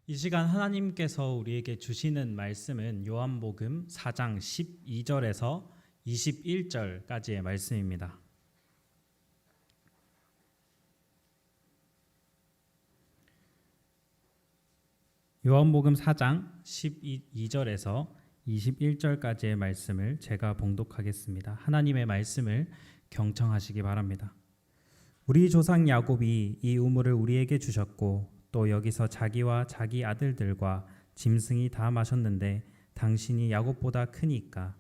이 시간 하나님께서 우리에게 주시는 말씀은 요한복음 4장 12절에서 21절까지의 말씀입니다. 요한복음 4장 12절에서 21절까지의 말씀을 제가 봉독하겠습니다. 하나님의 말씀을 경청하시기 바랍니다. 우리 조상 야곱이 이 우물을 우리에게 주셨고 또 여기서 자기와 자기 아들들과 짐승이 다 마셨는데 당신이 야곱보다 크니까.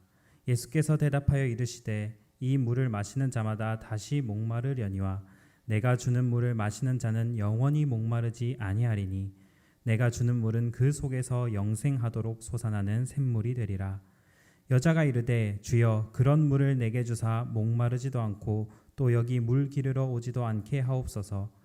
예수께서 대답하여 이르시되 이 물을 마시는 자마다 다시 목마르려니와 내가 주는 물을 마시는 자는 영원히 목마르지 아니하리니 내가 주는 물은 그 속에서 영생하도록 솟아나는 샘물이 되리라. 여자가 이르되 주여 그런 물을 내게 주사 목마르지도 않고 또 여기 물 기르러 오지도 않게 하옵소서.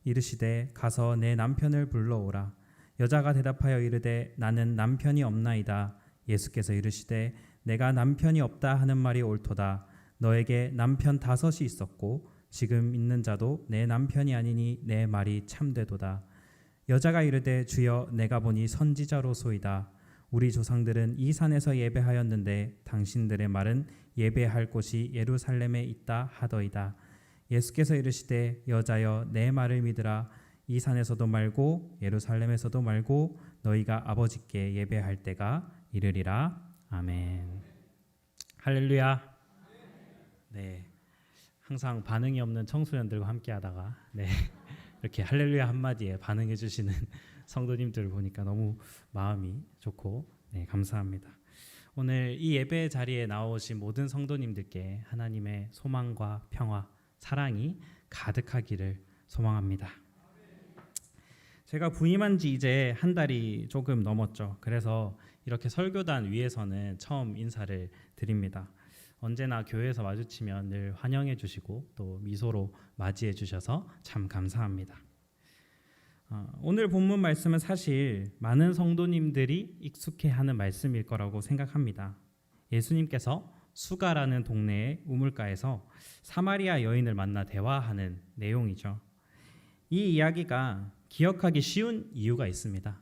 이르시되 가서 내 남편을 불러오라. 여자가 대답하여 이르되 나는 남편이 없나이다. 예수께서 이르시되 내가 남편이 없다 하는 말이 옳도다. 너에게 남편 5이 있었고 지금 있는 자도 내 남편이 아니니 내 말이 참되도다. 여자가 이르되 주여 내가 보니 선지자로소이다. 우리 조상들은 이 산에서 예배하였는데 당신들의 말은 예배할 곳이 예루살렘에 있다 하더이다. 예수께서 이르시되 여자여 내 말을 믿으라. 이 산에서도 말고 예루살렘에서도 말고 너희가 아버지께 예배할 때가 이르리라. 아멘. 할렐루야. 네, 항상 반응이 없는 청소년들과 함께하다가 이렇게 할렐루야 한마디에 반응해 주시는 성도님들을 보니까 너무 마음이 좋고 감사합니다. 오늘 이 예배 자리에 나오신 모든 성도님들께 하나님의 소망과 평화, 사랑이 가득하기를 소망합니다. 제가 부임한 지 이제 한 달이 조금 넘었죠. 그래서 이렇게 설교단 위에서는 처음 인사를 드립니다. 언제나 교회에서 마주치면 늘 환영해 주시고 또 미소로 맞이해 주셔서 참 감사합니다. 오늘 본문 말씀은 사실 많은 성도님들이 익숙해하는 말씀일 거라고 생각합니다. 예수님께서 수가라는 동네의 우물가에서 사마리아 여인을 만나 대화하는 내용이죠. 이 이야기가 기억하기 쉬운 이유가 있습니다.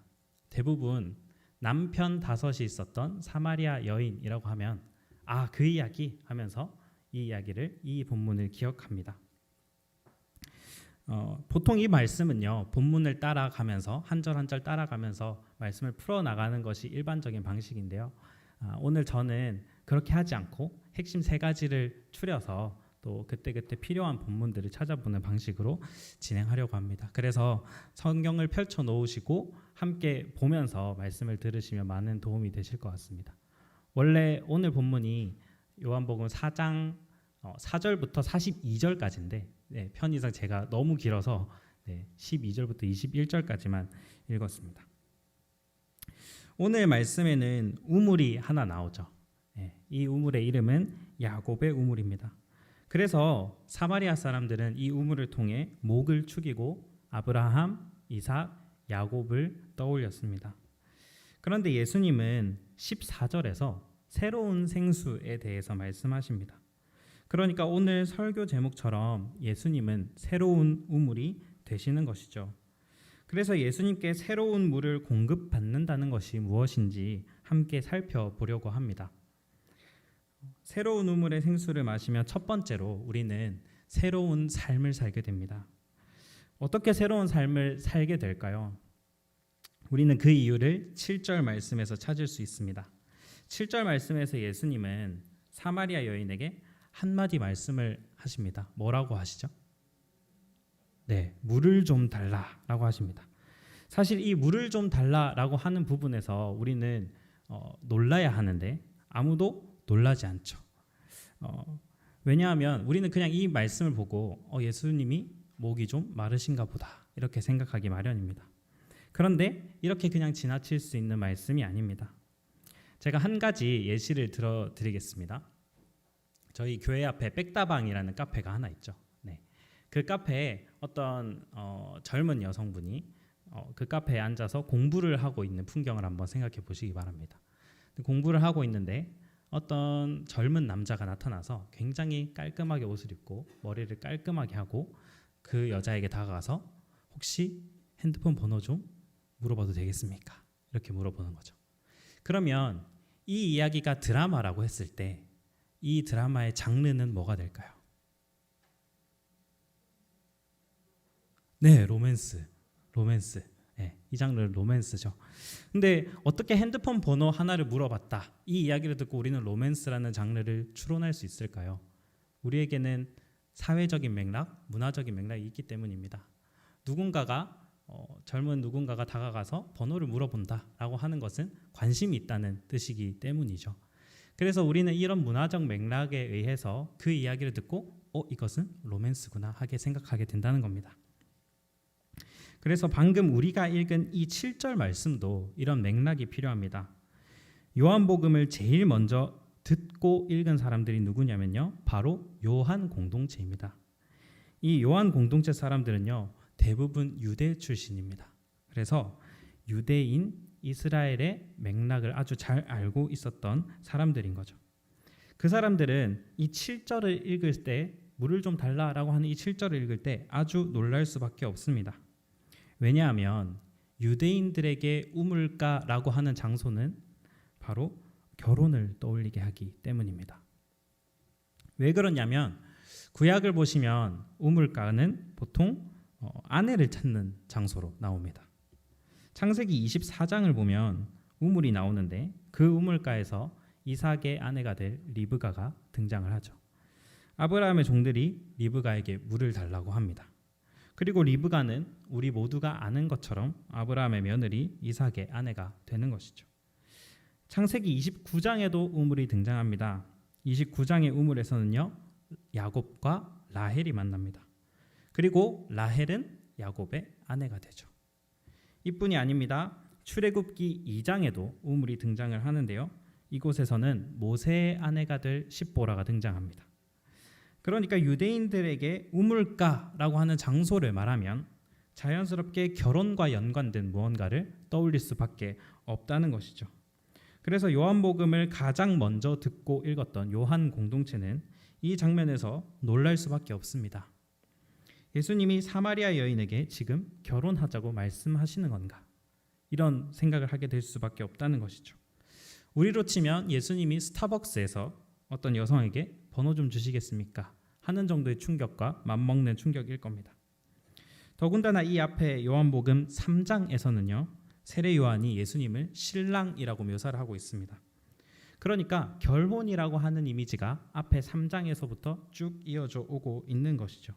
대부분 남편 5이 있었던 사마리아 여인이라고 하면 그 이야기 하면서 이 본문을 기억합니다. 보통 이 말씀은요, 본문을 따라가면서 한 절 한 절 따라가면서 말씀을 풀어나가는 것이 일반적인 방식인데요. 오늘 저는 그렇게 하지 않고 핵심 3가지를 추려서 또 그때그때 필요한 본문들을 찾아보는 방식으로 진행하려고 합니다. 그래서 성경을 펼쳐 놓으시고 함께 보면서 말씀을 들으시면 많은 도움이 되실 것 같습니다. 원래 오늘 본문이 요한복음 4장 4절부터 42절까지인데 편의상 제가 너무 길어서 12절부터 21절까지만 읽었습니다. 오늘 말씀에는 우물이 하나 나오죠. 이 우물의 이름은 야곱의 우물입니다. 그래서 사마리아 사람들은 이 우물을 통해 목을 축이고 아브라함, 이삭, 야곱을 떠올렸습니다. 그런데 예수님은 14절에서 새로운 생수에 대해서 말씀하십니다. 그러니까 오늘 설교 제목처럼 예수님은 새로운 우물이 되시는 것이죠. 그래서 예수님께 새로운 물을 공급받는다는 것이 무엇인지 함께 살펴보려고 합니다. 새로운 우물의 생수를 마시면 첫 번째로 우리는 새로운 삶을 살게 됩니다. 어떻게 새로운 삶을 살게 될까요? 우리는 그 이유를 7절 말씀에서 찾을 수 있습니다. 7절 말씀에서 예수님은 사마리아 여인에게 한마디 말씀을 하십니다. 뭐라고 하시죠? 물을 좀 달라라고 하십니다. 사실 이 물을 좀 달라라고 하는 부분에서 우리는 놀라야 하는데 아무도 놀라지 않죠. 왜냐하면 우리는 그냥 이 말씀을 보고 예수님이 목이 좀 마르신가 보다 이렇게 생각하기 마련입니다. 그런데 이렇게 그냥 지나칠 수 있는 말씀이 아닙니다. 제가 한 가지 예시를 들어드리겠습니다. 저희 교회 앞에 백다방이라는 카페가 하나 있죠. 그 카페에 어떤 젊은 여성분이 그 카페에 앉아서 공부를 하고 있는 풍경을 한번 생각해 보시기 바랍니다. 공부를 하고 있는데 어떤 젊은 남자가 나타나서 굉장히 깔끔하게 옷을 입고 머리를 깔끔하게 하고 그 여자에게 다가가서 혹시 핸드폰 번호 좀 물어봐도 되겠습니까? 이렇게 물어보는 거죠. 그러면 이 이야기가 드라마라고 했을 때 이 드라마의 장르는 뭐가 될까요? 네, 로맨스. 네, 이 장르는 로맨스죠. 근데 어떻게 핸드폰 번호 하나를 물어봤다. 이 이야기를 듣고 우리는 로맨스라는 장르를 추론할 수 있을까요? 우리에게는 사회적인 맥락, 문화적인 맥락이 있기 때문입니다. 젊은 누군가가 다가가서 번호를 물어본다라고 하는 것은 관심이 있다는 뜻이기 때문이죠. 그래서 우리는 이런 문화적 맥락에 의해서 그 이야기를 듣고 이것은 로맨스구나 하게 생각하게 된다는 겁니다. 그래서 방금 우리가 읽은 이 7절 말씀도 이런 맥락이 필요합니다. 요한복음을 제일 먼저 듣고 읽은 사람들이 누구냐면요, 바로 요한 공동체입니다. 이 요한 공동체 사람들은요, 대부분 유대 출신입니다. 그래서 유대인 이스라엘의 맥락을 아주 잘 알고 있었던 사람들인 거죠. 그 사람들은 이 7절을 읽을 때 물을 좀 달라라고 하는 이 7절을 읽을 때 아주 놀랄 수밖에 없습니다. 왜냐하면 유대인들에게 우물가라고 하는 장소는 바로 결혼을 떠올리게 하기 때문입니다. 왜 그러냐면 구약을 보시면 우물가는 보통 아내를 찾는 장소로 나옵니다. 창세기 24장을 보면 우물이 나오는데 그 우물가에서 이삭의 아내가 될 리브가가 등장을 하죠. 아브라함의 종들이 리브가에게 물을 달라고 합니다. 그리고 리브가는 우리 모두가 아는 것처럼 아브라함의 며느리 이삭의 아내가 되는 것이죠. 창세기 29장에도 우물이 등장합니다. 29장의 우물에서는요, 야곱과 라헬이 만납니다. 그리고 라헬은 야곱의 아내가 되죠. 이뿐이 아닙니다. 출애굽기 2장에도 우물이 등장을 하는데요, 이곳에서는 모세의 아내가 될 십보라가 등장합니다. 그러니까 유대인들에게 우물가라고 하는 장소를 말하면 자연스럽게 결혼과 연관된 무언가를 떠올릴 수밖에 없다는 것이죠. 그래서 요한복음을 가장 먼저 듣고 읽었던 요한 공동체는 이 장면에서 놀랄 수밖에 없습니다. 예수님이 사마리아 여인에게 지금 결혼하자고 말씀하시는 건가? 이런 생각을 하게 될 수밖에 없다는 것이죠. 우리로 치면 예수님이 스타벅스에서 어떤 여성에게 번호 좀 주시겠습니까? 하는 정도의 충격과 맞먹는 충격일 겁니다. 더군다나 이 앞에 요한복음 3장에서는요, 세례 요한이 예수님을 신랑이라고 묘사를 하고 있습니다. 그러니까 결혼이라고 하는 이미지가 앞에 3장에서부터 쭉 이어져 오고 있는 것이죠.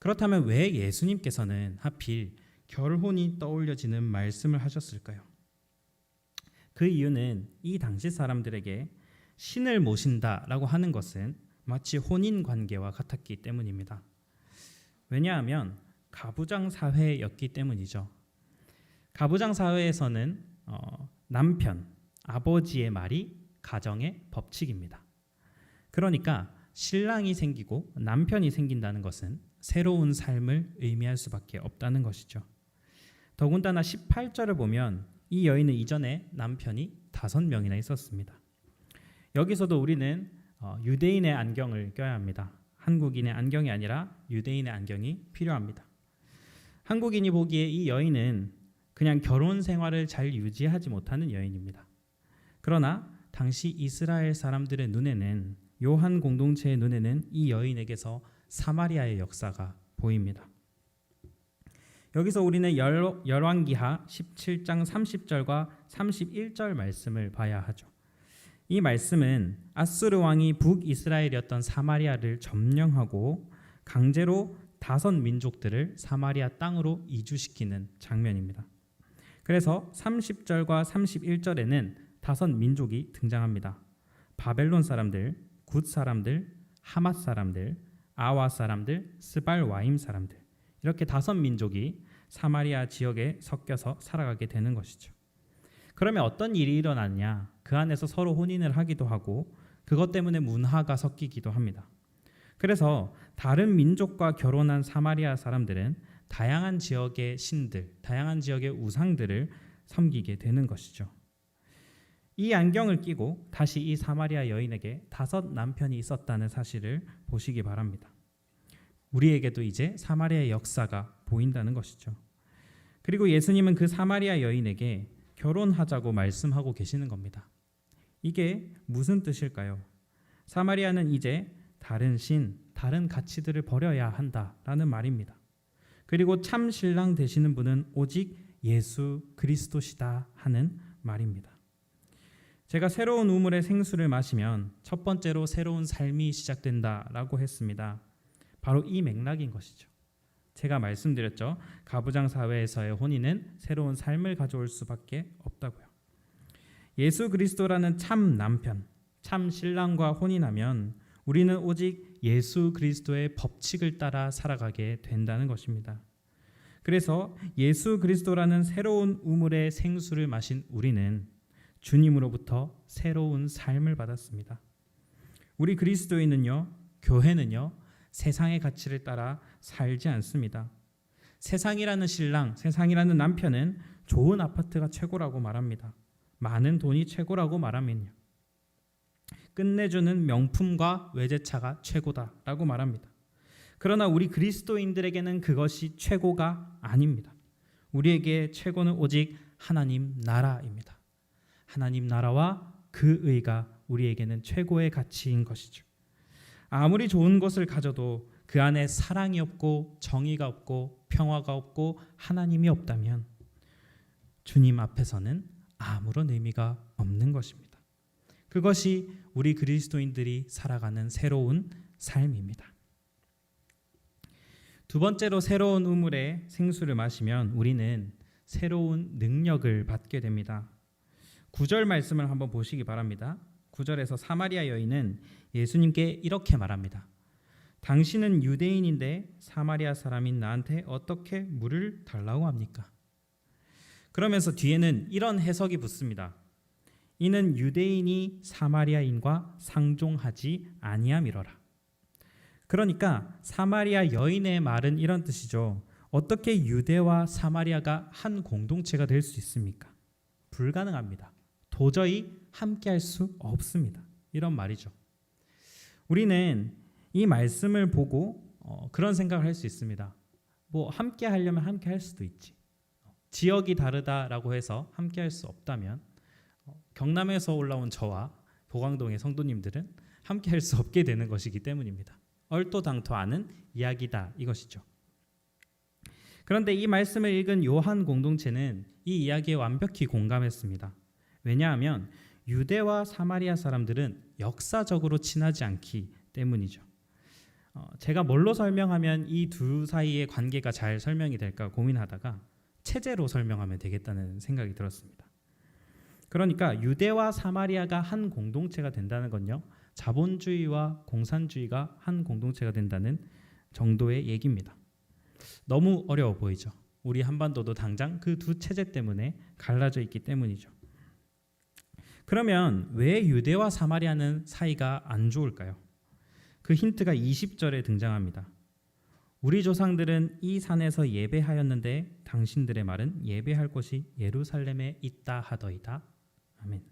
그렇다면 왜 예수님께서는 하필 결혼이 떠올려지는 말씀을 하셨을까요? 그 이유는 이 당시 사람들에게 신을 모신다라고 하는 것은 마치 혼인 관계와 같았기 때문입니다. 왜냐하면 가부장 사회였기 때문이죠. 가부장 사회에서는 남편, 아버지의 말이 가정의 법칙입니다. 그러니까 신랑이 생기고 남편이 생긴다는 것은 새로운 삶을 의미할 수밖에 없다는 것이죠. 더군다나 18절을 보면 이 여인은 이전에 남편이 5명이나 있었습니다. 여기서도 우리는 유대인의 안경을 껴야 합니다. 한국인의 안경이 아니라 유대인의 안경이 필요합니다. 한국인이 보기에 이 여인은 그냥 결혼 생활을 잘 유지하지 못하는 여인입니다. 그러나 당시 이스라엘 사람들의 눈에는, 요한 공동체의 눈에는 이 여인에게서 사마리아의 역사가 보입니다. 여기서 우리는 열왕기하 17장 30절과 31절 말씀을 봐야 하죠. 이 말씀은 아수르 왕이 북이스라엘이었던 사마리아를 점령하고 강제로 5민족들을 사마리아 땅으로 이주시키는 장면입니다. 그래서 30절과 31절에는 5민족이 등장합니다. 바벨론 사람들, 굿 사람들, 하맛 사람들, 아와 사람들, 스발와임 사람들, 이렇게 5민족이 사마리아 지역에 섞여서 살아가게 되는 것이죠. 그러면 어떤 일이 일어나냐? 그 안에서 서로 혼인을 하기도 하고 그것 때문에 문화가 섞이기도 합니다. 그래서 다른 민족과 결혼한 사마리아 사람들은 다양한 지역의 신들, 다양한 지역의 우상들을 섬기게 되는 것이죠. 이 안경을 끼고 다시 이 사마리아 여인에게 5 남편이 있었다는 사실을 보시기 바랍니다. 우리에게도 이제 사마리아의 역사가 보인다는 것이죠. 그리고 예수님은 그 사마리아 여인에게 결혼하자고 말씀하고 계시는 겁니다. 이게 무슨 뜻일까요? 사마리아는 이제 다른 신, 다른 가치들을 버려야 한다라는 말입니다. 그리고 참 신랑 되시는 분은 오직 예수 그리스도시다 하는 말입니다. 제가 새로운 우물의 생수를 마시면 첫 번째로 새로운 삶이 시작된다라고 했습니다. 바로 이 맥락인 것이죠. 제가 말씀드렸죠. 가부장 사회에서의 혼인은 새로운 삶을 가져올 수밖에 없다고요. 예수 그리스도라는 참 남편, 참 신랑과 혼인하면 우리는 오직 예수 그리스도의 법칙을 따라 살아가게 된다는 것입니다. 그래서 예수 그리스도라는 새로운 우물의 생수를 마신 우리는 주님으로부터 새로운 삶을 받았습니다. 우리 그리스도인은요, 교회는요, 세상의 가치를 따라 살지 않습니다. 세상이라는 신랑, 세상이라는 남편은 좋은 아파트가 최고라고 말합니다. 많은 돈이 최고라고 말하면요. 끝내주는 명품과 외제차가 최고다라고 말합니다. 그러나 우리 그리스도인들에게는 그것이 최고가 아닙니다. 우리에게 최고는 오직 하나님 나라입니다. 하나님 나라와 그 의가 우리에게는 최고의 가치인 것이죠. 아무리 좋은 것을 가져도 그 안에 사랑이 없고 정의가 없고 평화가 없고 하나님이 없다면 주님 앞에서는 아무런 의미가 없는 것입니다. 그것이 우리 그리스도인들이 살아가는 새로운 삶입니다. 두 번째로 새로운 우물의 생수를 마시면 우리는 새로운 능력을 받게 됩니다. 9절 말씀을 한번 보시기 바랍니다. 9절에서 사마리아 여인은 예수님께 이렇게 말합니다. 당신은 유대인인데 사마리아 사람인 나한테 어떻게 물을 달라고 합니까? 그러면서 뒤에는 이런 해석이 붙습니다. 이는 유대인이 사마리아인과 상종하지 아니함이로라. 그러니까 사마리아 여인의 말은 이런 뜻이죠. 어떻게 유대와 사마리아가 한 공동체가 될 수 있습니까? 불가능합니다. 도저히 함께할 수 없습니다. 이런 말이죠. 우리는 이 말씀을 보고 그런 생각을 할 수 있습니다. 뭐 함께 하려면 함께 할 수도 있지. 지역이 다르다라고 해서 함께 할 수 없다면 경남에서 올라온 저와 보광동의 성도님들은 함께 할 수 없게 되는 것이기 때문입니다. 얼토당토하는 이야기다 이것이죠. 그런데 이 말씀을 읽은 요한 공동체는 이 이야기에 완벽히 공감했습니다. 왜냐하면 유대와 사마리아 사람들은 역사적으로 친하지 않기 때문이죠. 제가 뭘로 설명하면 이 두 사이의 관계가 잘 설명이 될까 고민하다가 체제로 설명하면 되겠다는 생각이 들었습니다. 그러니까 유대와 사마리아가 한 공동체가 된다는 건요, 자본주의와 공산주의가 한 공동체가 된다는 정도의 얘기입니다. 너무 어려워 보이죠. 우리 한반도도 당장 그 두 체제 때문에 갈라져 있기 때문이죠. 그러면 왜 유대와 사마리아는 사이가 안 좋을까요? 그 힌트가 20절에 등장합니다. 우리 조상들은 이 산에서 예배하였는데 당신들의 말은 예배할 곳이 예루살렘에 있다 하더이다. 아멘.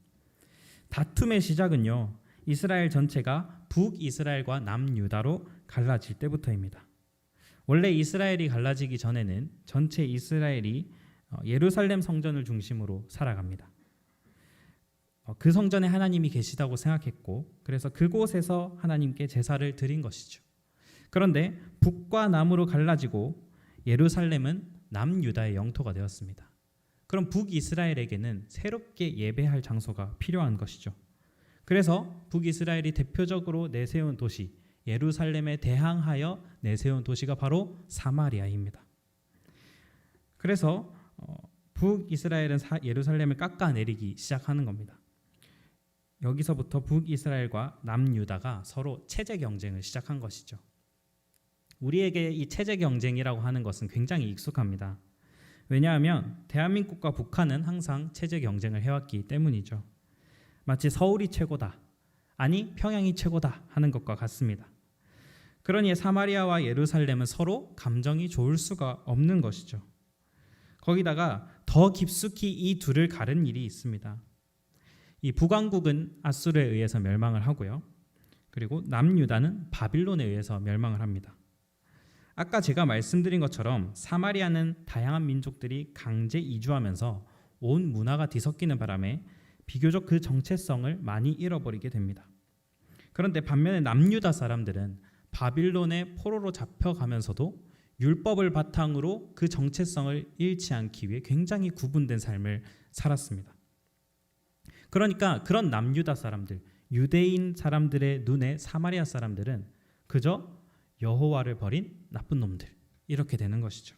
다툼의 시작은요, 이스라엘 전체가 북이스라엘과 남유다로 갈라질 때부터입니다. 원래 이스라엘이 갈라지기 전에는 전체 이스라엘이 예루살렘 성전을 중심으로 살아갑니다. 그 성전에 하나님이 계시다고 생각했고, 그래서 그곳에서 하나님께 제사를 드린 것이죠. 그런데 북과 남으로 갈라지고 예루살렘은 남유다의 영토가 되었습니다. 그럼 북이스라엘에게는 새롭게 예배할 장소가 필요한 것이죠. 그래서 북이스라엘이 대표적으로 내세운 도시 예루살렘에 대항하여 내세운 도시가 바로 사마리아입니다. 그래서 북이스라엘은 예루살렘을 깎아내리기 시작하는 겁니다. 여기서부터 북이스라엘과 남유다가 서로 체제 경쟁을 시작한 것이죠. 우리에게 이 체제 경쟁이라고 하는 것은 굉장히 익숙합니다. 왜냐하면 대한민국과 북한은 항상 체제 경쟁을 해왔기 때문이죠. 마치 서울이 최고다, 아니 평양이 최고다 하는 것과 같습니다. 그러니 사마리아와 예루살렘은 서로 감정이 좋을 수가 없는 것이죠. 거기다가 더 깊숙이 이 둘을 가른 일이 있습니다. 이 북왕국은 아수르에 의해서 멸망을 하고요. 그리고 남유다는 바빌론에 의해서 멸망을 합니다. 아까 제가 말씀드린 것처럼 사마리아는 다양한 민족들이 강제 이주하면서 온 문화가 뒤섞이는 바람에 비교적 그 정체성을 많이 잃어버리게 됩니다. 그런데 반면에 남유다 사람들은 바빌론의 포로로 잡혀가면서도 율법을 바탕으로 그 정체성을 잃지 않기 위해 굉장히 구분된 삶을 살았습니다. 그러니까 그런 남유다 사람들, 유대인 사람들의 눈에 사마리아 사람들은 그저 여호와를 버린 나쁜 놈들, 이렇게 되는 것이죠.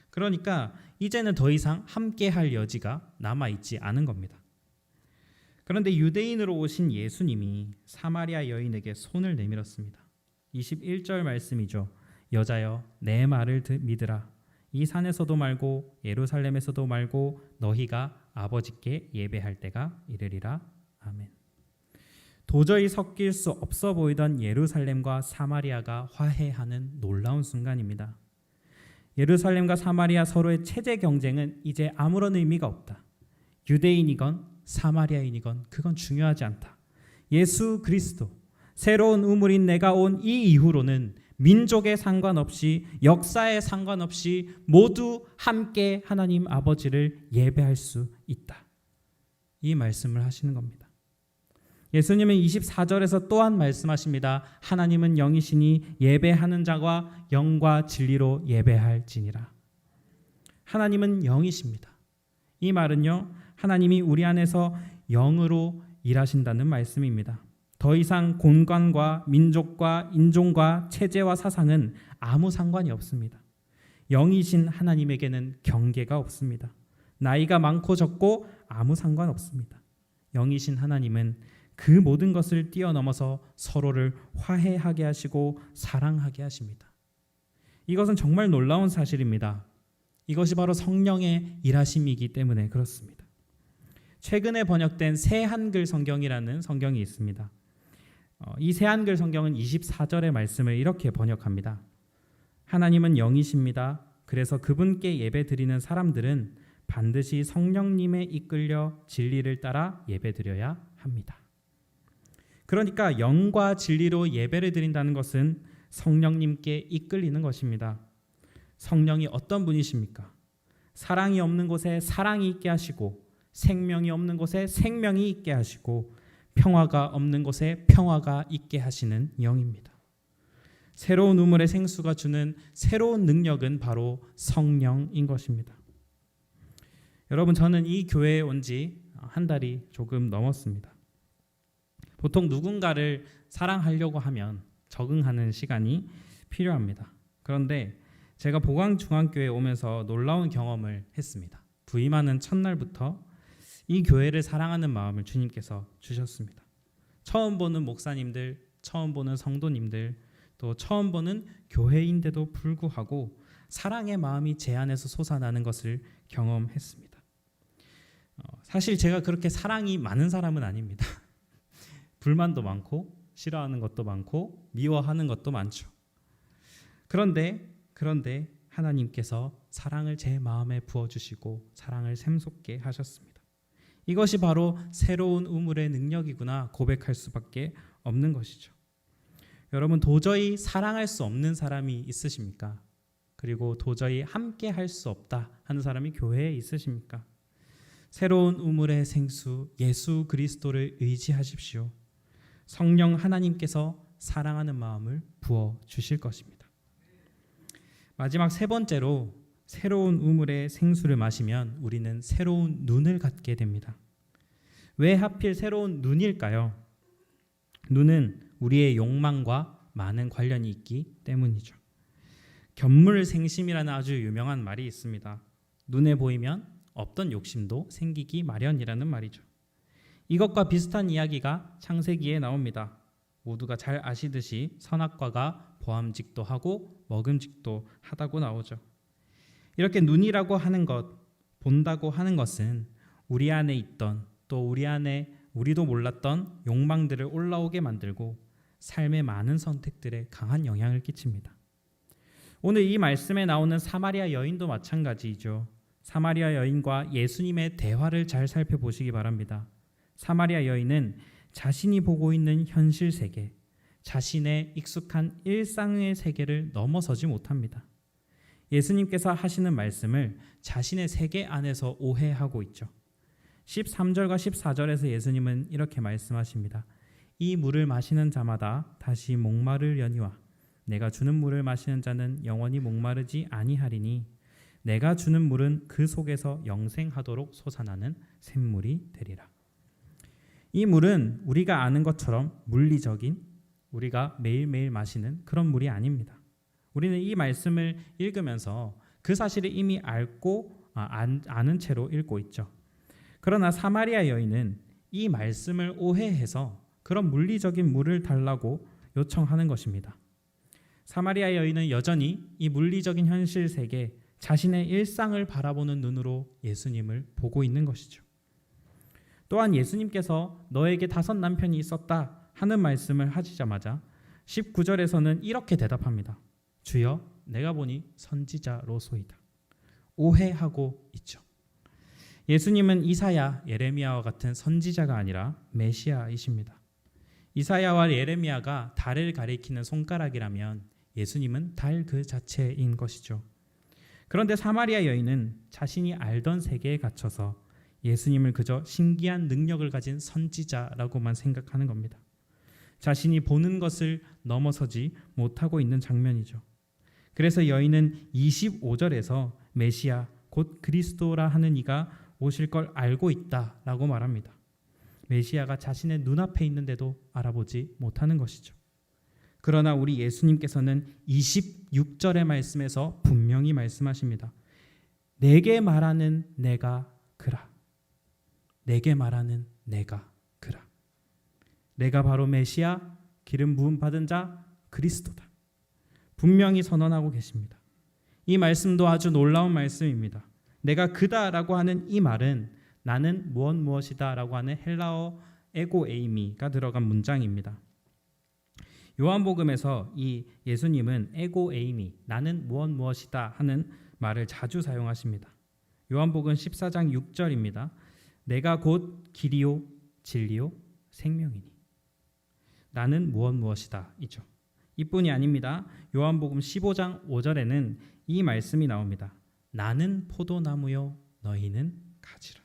그러니까 이제는 더 이상 함께할 여지가 남아있지 않은 겁니다. 그런데 유대인으로 오신 예수님이 사마리아 여인에게 손을 내밀었습니다. 21절 말씀이죠. 여자여 내 말을 믿으라. 이 산에서도 말고 예루살렘에서도 말고 너희가 아버지께 예배할 때가 이르리라. 아멘. 도저히 섞일 수 없어 보이던 예루살렘과 사마리아가 화해하는 놀라운 순간입니다. 예루살렘과 사마리아 서로의 체제 경쟁은 이제 아무런 의미가 없다. 유대인이건 사마리아인이건 그건 중요하지 않다. 예수 그리스도, 새로운 우물인 내가 온 이 이후로는 민족에 상관없이 역사에 상관없이 모두 함께 하나님 아버지를 예배할 수 있다. 이 말씀을 하시는 겁니다. 예수님은 24절에서 또한 말씀하십니다. 하나님은 영이시니 예배하는 자가 영과 진리로 예배할지니라. 하나님은 영이십니다. 이 말은요, 하나님이 우리 안에서 영으로 일하신다는 말씀입니다. 더 이상 공간과 민족과 인종과 체제와 사상은 아무 상관이 없습니다. 영이신 하나님에게는 경계가 없습니다. 나이가 많고 적고 아무 상관없습니다. 영이신 하나님은 그 모든 것을 뛰어넘어서 서로를 화해하게 하시고 사랑하게 하십니다. 이것은 정말 놀라운 사실입니다. 이것이 바로 성령의 일하심이기 때문에 그렇습니다. 최근에 번역된 새한글 성경이라는 성경이 있습니다. 이 새한글 성경은 24절의 말씀을 이렇게 번역합니다. 하나님은 영이십니다. 그래서 그분께 예배드리는 사람들은 반드시 성령님에 이끌려 진리를 따라 예배드려야 합니다. 그러니까 영과 진리로 예배를 드린다는 것은 성령님께 이끌리는 것입니다. 성령이 어떤 분이십니까? 사랑이 없는 곳에 사랑이 있게 하시고 생명이 없는 곳에 생명이 있게 하시고 평화가 없는 곳에 평화가 있게 하시는 영입니다. 새로운 우물의 생수가 주는 새로운 능력은 바로 성령인 것입니다. 여러분, 저는 이 교회에 온 지 한 달이 조금 넘었습니다. 보통 누군가를 사랑하려고 하면 적응하는 시간이 필요합니다. 그런데 제가 보광중앙교회에 오면서 놀라운 경험을 했습니다. 부임하는 첫날부터 이 교회를 사랑하는 마음을 주님께서 주셨습니다. 처음 보는 목사님들, 처음 보는 성도님들, 또 처음 보는 교회인데도 불구하고 사랑의 마음이 제 안에서 솟아나는 것을 경험했습니다. 사실 제가 그렇게 사랑이 많은 사람은 아닙니다. 불만도 많고 싫어하는 것도 많고 미워하는 것도 많죠. 그런데 하나님께서 사랑을 제 마음에 부어주시고 사랑을 샘솟게 하셨습니다. 이것이 바로 새로운 우물의 능력이구나 고백할 수밖에 없는 것이죠. 여러분, 도저히 사랑할 수 없는 사람이 있으십니까? 그리고 도저히 함께 할 수 없다 하는 사람이 교회에 있으십니까? 새로운 우물의 생수 예수 그리스도를 의지하십시오. 성령 하나님께서 사랑하는 마음을 부어 주실 것입니다. 마지막 세 번째로 새로운 우물의 생수를 마시면 우리는 새로운 눈을 갖게 됩니다. 왜 하필 새로운 눈일까요? 눈은 우리의 욕망과 많은 관련이 있기 때문이죠. 견물생심이라는 아주 유명한 말이 있습니다. 눈에 보이면 없던 욕심도 생기기 마련이라는 말이죠. 이것과 비슷한 이야기가 창세기에 나옵니다. 모두가 잘 아시듯이 선악과가 보암직도 하고 먹음직도 하다고 나오죠. 이렇게 눈이라고 하는 것, 본다고 하는 것은 우리 안에 있던 또 우리 안에 우리도 몰랐던 욕망들을 올라오게 만들고 삶의 많은 선택들에 강한 영향을 끼칩니다. 오늘 이 말씀에 나오는 사마리아 여인도 마찬가지이죠. 사마리아 여인과 예수님의 대화를 잘 살펴보시기 바랍니다. 사마리아 여인은 자신이 보고 있는 현실 세계, 자신의 익숙한 일상의 세계를 넘어서지 못합니다. 예수님께서 하시는 말씀을 자신의 세계 안에서 오해하고 있죠. 13절과 14절에서 예수님은 이렇게 말씀하십니다. 이 물을 마시는 자마다 다시 목마르려니와 내가 주는 물을 마시는 자는 영원히 목마르지 아니하리니 내가 주는 물은 그 속에서 영생하도록 솟아나는 샘물이 되리라. 이 물은 우리가 아는 것처럼 물리적인 우리가 매일매일 마시는 그런 물이 아닙니다. 우리는 이 말씀을 읽으면서 그 사실을 이미 아는 채로 읽고 있죠. 그러나 사마리아 여인은 이 말씀을 오해해서 그런 물리적인 물을 달라고 요청하는 것입니다. 사마리아 여인은 여전히 이 물리적인 현실 세계, 자신의 일상을 바라보는 눈으로 예수님을 보고 있는 것이죠. 또한 예수님께서 너에게 5 남편이 있었다 하는 말씀을 하시자마자 19절에서는 이렇게 대답합니다. 주여, 내가 보니 선지자로소이다. 오해하고 있죠. 예수님은 이사야, 예레미야와 같은 선지자가 아니라 메시아이십니다. 이사야와 예레미야가 달을 가리키는 손가락이라면 예수님은 달 그 자체인 것이죠. 그런데 사마리아 여인은 자신이 알던 세계에 갇혀서 예수님을 그저 신기한 능력을 가진 선지자라고만 생각하는 겁니다. 자신이 보는 것을 넘어서지 못하고 있는 장면이죠. 그래서 여인은 25절에서 메시아 곧 그리스도라 하는 이가 오실 걸 알고 있다라고 말합니다. 메시아가 자신의 눈앞에 있는데도 알아보지 못하는 것이죠. 그러나 우리 예수님께서는 26절의 말씀에서 분명히 말씀하십니다. 내게 말하는 내가 그라. 내게 말하는 내가 그라. 내가 바로 메시아, 기름 부음 받은 자 그리스도다. 분명히 선언하고 계십니다. 이 말씀도 아주 놀라운 말씀입니다. 내가 그다라고 하는 이 말은 나는 무엇이다라고 하는 헬라어 에고 에이미가 들어간 문장입니다. 요한복음에서 이 예수님은 에고 에이미, 나는 무엇이다 하는 말을 자주 사용하십니다. 요한복음 14장 6절입니다. 내가 곧 길이요 진리요 생명이니. 나는 무엇이다 이죠. 이뿐이 아닙니다. 요한복음 15장 5절에는 이 말씀이 나옵니다. 나는 포도나무요 너희는 가지라.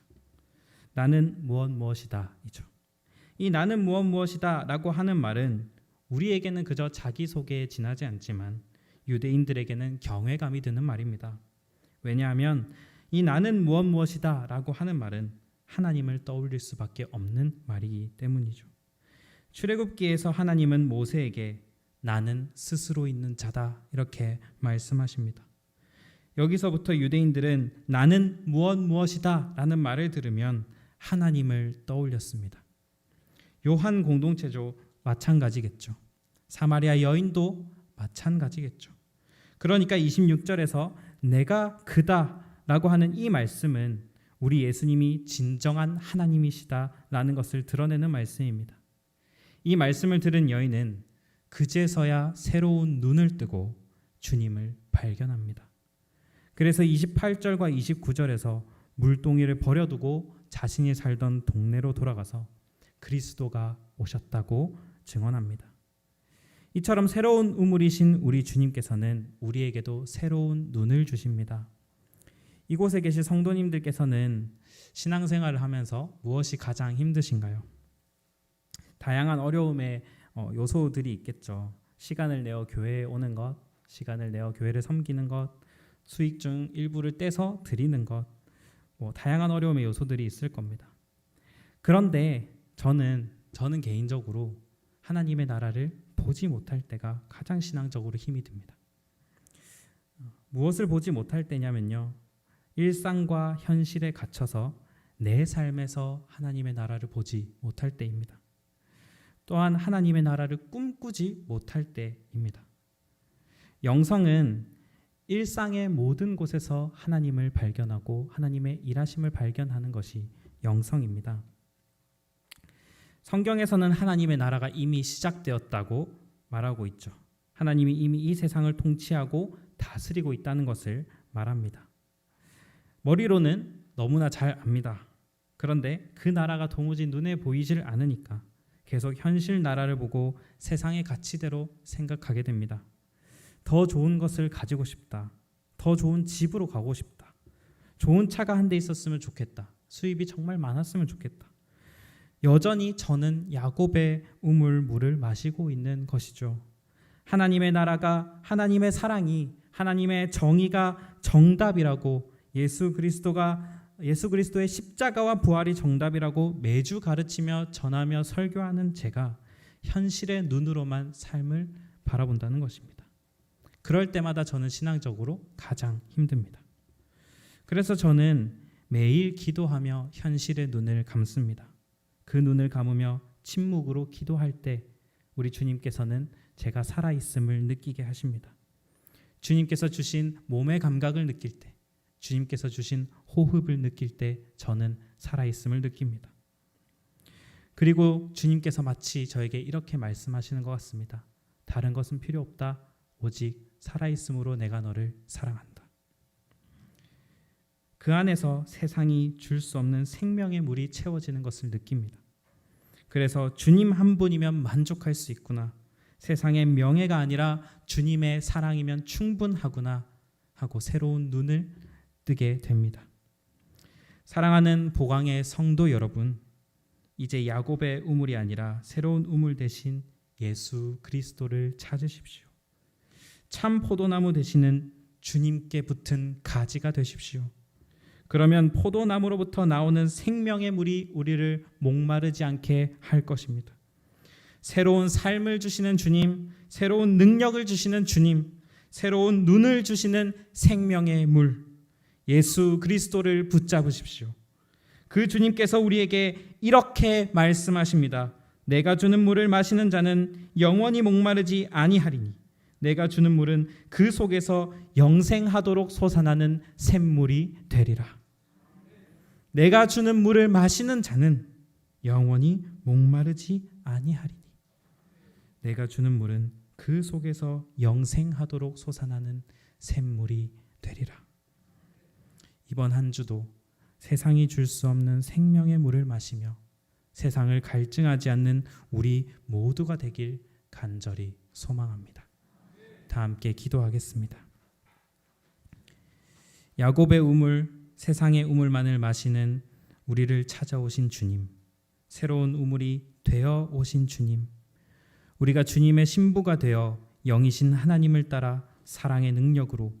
나는 무엇이다 이죠. 이 나는 무엇이다 라고 하는 말은 우리에게는 그저 자기소개에 지나지 않지만 유대인들에게는 경외감이 드는 말입니다. 왜냐하면 이 나는 무엇이다 라고 하는 말은 하나님을 떠올릴 수밖에 없는 말이기 때문이죠. 출애굽기에서 하나님은 모세에게 나는 스스로 있는 자다 이렇게 말씀하십니다. 여기서부터 유대인들은 나는 무엇이다 라는 말을 들으면 하나님을 떠올렸습니다. 요한 공동체도 마찬가지겠죠. 사마리아 여인도 마찬가지겠죠. 그러니까 26절에서 내가 그다 라고 하는 이 말씀은 우리 예수님이 진정한 하나님이시다라는 것을 드러내는 말씀입니다. 이 말씀을 들은 여인은 그제서야 새로운 눈을 뜨고 주님을 발견합니다. 그래서 28절과 29절에서 물동이를 버려두고 자신이 살던 동네로 돌아가서 그리스도가 오셨다고 증언합니다. 이처럼 새로운 우물이신 우리 주님께서는 우리에게도 새로운 눈을 주십니다. 이곳에 계신 성도님들께서는 신앙생활을 하면서 무엇이 가장 힘드신가요? 다양한 어려움의 요소들이 있겠죠. 시간을 내어 교회에 오는 것, 시간을 내어 교회를 섬기는 것, 수익 중 일부를 떼서 드리는 것, 다양한 어려움의 요소들이 있을 겁니다. 그런데 저는 개인적으로 하나님의 나라를 보지 못할 때가 가장 신앙적으로 힘이 듭니다. 무엇을 보지 못할 때냐면요. 일상과 현실에 갇혀서 내 삶에서 하나님의 나라를 보지 못할 때입니다. 또한 하나님의 나라를 꿈꾸지 못할 때입니다. 영성은 일상의 모든 곳에서 하나님을 발견하고 하나님의 일하심을 발견하는 것이 영성입니다. 성경에서는 하나님의 나라가 이미 시작되었다고 말하고 있죠. 하나님이 이미 이 세상을 통치하고 다스리고 있다는 것을 말합니다. 머리로는 너무나 잘 압니다. 그런데 그 나라가 도무지 눈에 보이질 않으니까 계속 현실 나라를 보고 세상의 가치대로 생각하게 됩니다. 더 좋은 것을 가지고 싶다. 더 좋은 집으로 가고 싶다. 좋은 차가 한 대 있었으면 좋겠다. 수입이 정말 많았으면 좋겠다. 여전히 저는 야곱의 우물물을 마시고 있는 것이죠. 하나님의 나라가, 하나님의 사랑이, 하나님의 정의가 정답이라고, 예수 그리스도의 십자가와 부활이 정답이라고 매주 가르치며 전하며 설교하는 제가 현실의 눈으로만 삶을 바라본다는 것입니다. 그럴 때마다 저는 신앙적으로 가장 힘듭니다. 그래서 저는 매일 기도하며 현실의 눈을 감습니다. 그 눈을 감으며 침묵으로 기도할 때 우리 주님께서는 제가 살아있음을 느끼게 하십니다. 주님께서 주신 몸의 감각을 느낄 때, 주님께서 주신 호흡을 느낄 때 저는 살아있음을 느낍니다. 그리고 주님께서 마치 저에게 이렇게 말씀하시는 것 같습니다. 다른 것은 필요 없다. 오직 살아있음으로 내가 너를 사랑한다. 그 안에서 세상이 줄 수 없는 생명의 물이 채워지는 것을 느낍니다. 그래서 주님 한 분이면 만족할 수 있구나. 세상의 명예가 아니라 주님의 사랑이면 충분하구나 하고 새로운 눈을 뜨게 됩니다. 사랑하는 보강의 성도 여러분, 이제 야곱의 우물이 아니라 새로운 우물 대신 예수 그리스도를 찾으십시오. 참 포도나무 되시는 주님께 붙은 가지가 되십시오. 그러면 포도나무로부터 나오는 생명의 물이 우리를 목마르지 않게 할 것입니다. 새로운 삶을 주시는 주님, 새로운 능력을 주시는 주님, 새로운 눈을 주시는 생명의 물, 예수 그리스도를 붙잡으십시오. 그 주님께서 우리에게 이렇게 말씀하십니다. 내가 주는 물을 마시는 자는 영원히 목마르지 아니하리니 내가 주는 물은 그 속에서 영생하도록 솟아나는 샘물이 되리라. 내가 주는 물을 마시는 자는 영원히 목마르지 아니하리니 내가 주는 물은 그 속에서 영생하도록 솟아나는 샘물이 되리라. 이번 한 주도 세상이 줄 수 없는 생명의 물을 마시며 세상을 갈증하지 않는 우리 모두가 되길 간절히 소망합니다. 다 함께 기도하겠습니다. 야곱의 우물, 세상의 우물만을 마시는 우리를 찾아오신 주님, 새로운 우물이 되어 오신 주님, 우리가 주님의 신부가 되어 영이신 하나님을 따라 사랑의 능력으로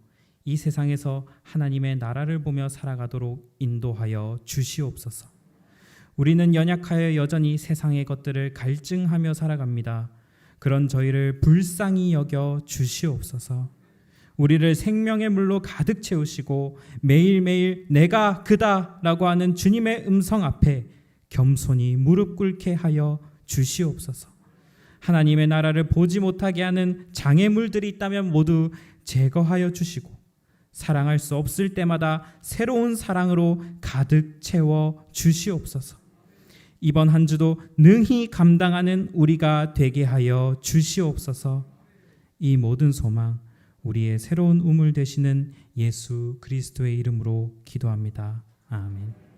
이 세상에서 하나님의 나라를 보며 살아가도록 인도하여 주시옵소서. 우리는 연약하여 여전히 세상의 것들을 갈증하며 살아갑니다. 그런 저희를 불쌍히 여겨 주시옵소서. 우리를 생명의 물로 가득 채우시고 매일매일 내가 그다라고 하는 주님의 음성 앞에 겸손히 무릎 꿇게 하여 주시옵소서. 하나님의 나라를 보지 못하게 하는 장애물들이 있다면 모두 제거하여 주시고 사랑할 수 없을 때마다 새로운 사랑으로 가득 채워 주시옵소서. 이번 한 주도 능히 감당하는 우리가 되게 하여 주시옵소서. 이 모든 소망 우리의 새로운 우물 되시는 예수 그리스도의 이름으로 기도합니다. 아멘.